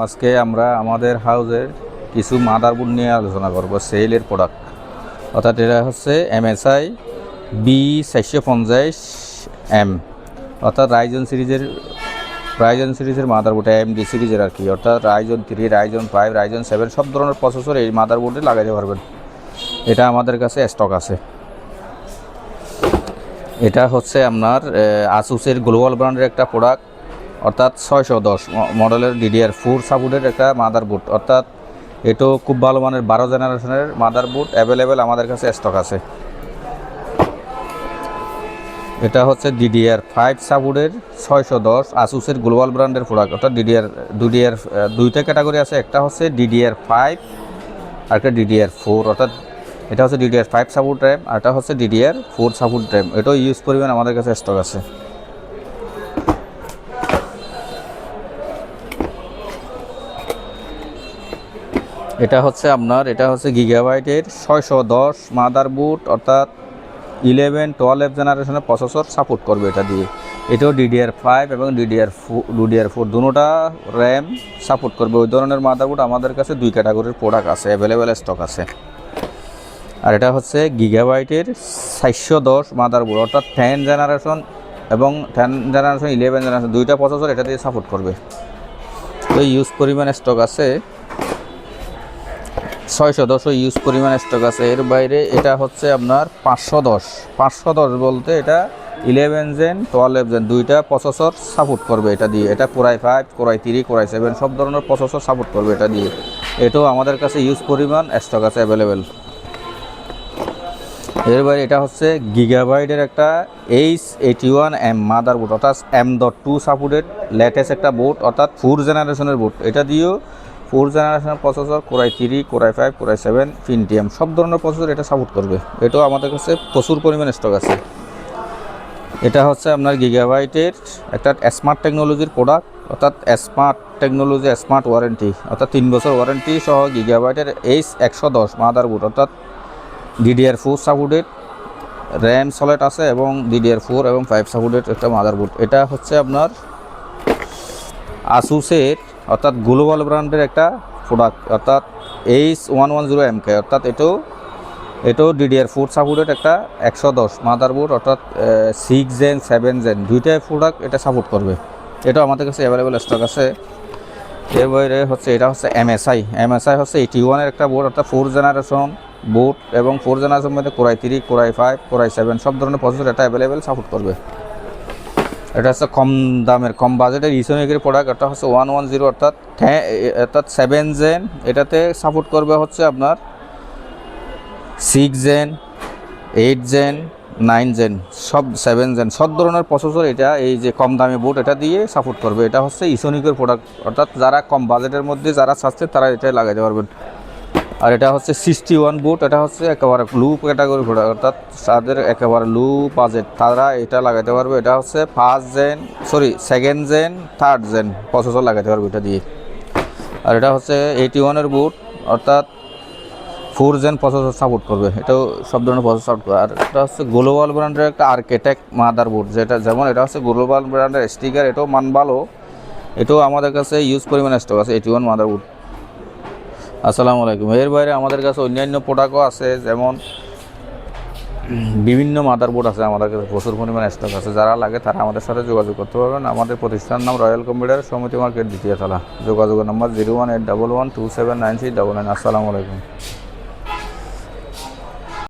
আজকে আমরা আমাদের হাউসের কিছু মাদারবোর্ড নিয়ে আলোচনা করব সেলের প্রোডাক্ট। অর্থাৎ এটা হচ্ছে MSI B450M, অর্থাৎ রাইজন সিরিজের মাদারবোর্ড, AMD সিরিজের আর কি। অর্থাৎ রাইজন 3, রাইজন 5, রাইজন 7 সব ধরনের প্রসেসর এই মাদারবোর্ডে লাগাতে পারবেন। এটা আমাদের কাছে স্টক আছে। এটা হচ্ছে আপনার আসুসের গ্লোবাল ব্র্যান্ডের একটা প্রোডাক্ট, অর্থাৎ 610 মডেলের DDR4 সাপোর্টের একটা মাদারবোর্ড। অর্থাৎ এটাও খুব ভালো মানের 12 জেনারেশনের মাদারবোর্ড অ্যাভেলেবেল আমাদের কাছে স্টক আছে। এটা হচ্ছে DDR5 সাপোর্টের 610 আসুসের গ্লোবাল ব্র্যান্ডের প্রোডাক্ট। অর্থাৎ DDR দুইটা ক্যাটাগরি আছে, একটা হচ্ছে DDR5 আর একটা DDR4। অর্থাৎ এটা হচ্ছে DDR5 সাপোর্ট র্যাম আর এটা হচ্ছে DDR4 সাপোর্ট র্যাম। এটাও ইউজ পরিমাণ আমাদের কাছে স্টক আছে। এটা হচ্ছে গিগাবাইটের 610 মাদারবোর্ড, অর্থাৎ 11, 12 জেনারেশনের প্রসেসর সাপোর্ট করবে এটা দিয়ে। এটাও DDR5 এবং DDR4 দুটোটা র্যাম সাপোর্ট করবে। ওই ধরনের মাদারবোর্ড আমাদের কাছে দুই ক্যাটাগরির প্রোডাক্ট আছে, অ্যাভেলেবেল স্টক আছে। আর এটা হচ্ছে গিগাবাইটের 410 মাদারবোর্ড, অর্থাৎ 10 জেনারেশন এবং 11 জেনারেশন দুইটা প্রসেসর এটা দিয়ে সাপোর্ট করবে। তো ইউজ পরিমাণ স্টক আছে 610 ইউজ পরিমাণ স্টক আছে। এর বাইরে এটা হচ্ছে আপনার 510 বলতে এটা 11 জেন 12 জেন দুইটা প্রসেসর সাপোর্ট করবে এটা দিয়ে। এটা Core i5, Core i3, Core i7 সব ধরনের প্রসেসর সাপোর্ট করবে এটা দিয়ে। এটাও আমাদের কাছে ইউজ পরিমাণ স্টক আছে অ্যাভেলেবেল। এর বাইরে এটা হচ্ছে গিগাবাইটের একটা H81M মাদারবোর্ড, অর্থাৎ M.2 সাপোর্টেড লেটেস্ট একটা বোর্ড, অর্থাৎ 4 জেনারেশনের বোর্ড। এটা দিয়েও 4 জেনারেশনের processor Core i3, Core i5, Core i7, Pentium সব ধরনের প্রসেসর এটা সাপোর্ট করবে। এটাও আমাদের কাছে প্রচুর পরিমাণে স্টক আছে। এটা হচ্ছে আপনার গিগাবাইটের একটা স্মার্ট টেকনোলজির প্রোডাক্ট, অর্থাৎ স্মার্ট টেকনোলজি স্মার্ট ওয়ারেন্টি, অর্থাৎ 3 বছর ওয়ারেন্টি সহ গিগাবাইটের H110 মাদারবোর্ড, অর্থাৎ DDR4 সাপোর্টেড র্যাম সলেট আছে এবং DDR4 এবং 5 সাপোর্টেড একটা মাদারবোর্ড। এটা হচ্ছে আপনার আসুসের অর্থাৎ গ্লোবাল ব্র্যান্ডের একটা প্রোডাক্ট, অর্থাৎ H110MK, অর্থাৎ এটাও DDR4 সাপোর্টেড একটা 110 মাদারবোর্ড, অর্থাৎ 6 জেন 7 জেন দুইটাই প্রোডাক্ট এটা সাপোর্ট করবে। এটাও আমাদের কাছে অ্যাভেলেবেল স্টক আছে। এর বাইরে হচ্ছে এটা হচ্ছে MSI হচ্ছে 81-এর একটা বোর্ড, অর্থাৎ 4 জেনারেশন বোর্ড এবং 4 জেনারেশন মধ্যে Core i3, Core i5, Core i7 সব ধরনের প্রসেসর এটা অ্যাভেলেবেল সাপোর্ট করবে। এটা হচ্ছে কম দামের কম বাজেটের ইসোনিকের প্রোডাক্ট। এটা হচ্ছে 110, অর্থাৎ 7 জেন এটাতে সাপোর্ট করবে হচ্ছে আপনার 6 জেন 8 জেন 9 জেন সব 7 জেন সব ধরনের প্রসেসর এটা এই যে কম দামি বোর্ড এটা দিয়ে সাপোর্ট করবে। এটা হচ্ছে ইসোনিকের প্রোডাক্ট, অর্থাৎ যারা কম বাজেটের মধ্যে যারা চাচ্ছে তারা এটাই লাগাতে পারবেন। আর এটা হচ্ছে 61 বোর্ড, এটা হচ্ছে একেবারে লো ক্যাটাগরি প্রোডাক্ট, অর্থাৎ যাদের একেবারে লো বাজেট তারা এটা লাগাতে পারবে। এটা হচ্ছে 2nd gen 3rd gen processor লাগাতে পারবে এটা দিয়ে। আর এটা হচ্ছে 81-এর বোর্ড, অর্থাৎ 4 জেন প্রসেসর সাপোর্ট করবে। এটাও সব ধরনের প্রসেসর সাপোর্ট করবে। আর এটা হচ্ছে গ্লোবাল ব্র্যান্ডের একটা আর্কিটেক্ট মাদারবোর্ড, যেটা যেমন এটা হচ্ছে গ্লোবাল ব্র্যান্ডের স্টিকার, এটাও মান ভালো। এটাও আমাদের কাছে ইউজ পরিমাণ স্টক আছে 81 মাদারবোর্ড। আসসালামু আলাইকুম। এর বাইরে আমাদের কাছে অন্যান্য প্রোডাক্টও আছে, যেমন বিভিন্ন মাদারবোর্ড আছে আমাদের কাছে প্রচুর পরিমাণে স্টক আছে। যারা লাগে তারা আমাদের সাথে যোগাযোগ করতে পারবেন। আমাদের প্রতিষ্ঠানের নাম রয়্যাল কম্পিউটার, সমিতি মার্কেট, দ্বিতীয় তলা। যোগাযোগের নম্বর 01811279699। আসসালামু আলাইকুম।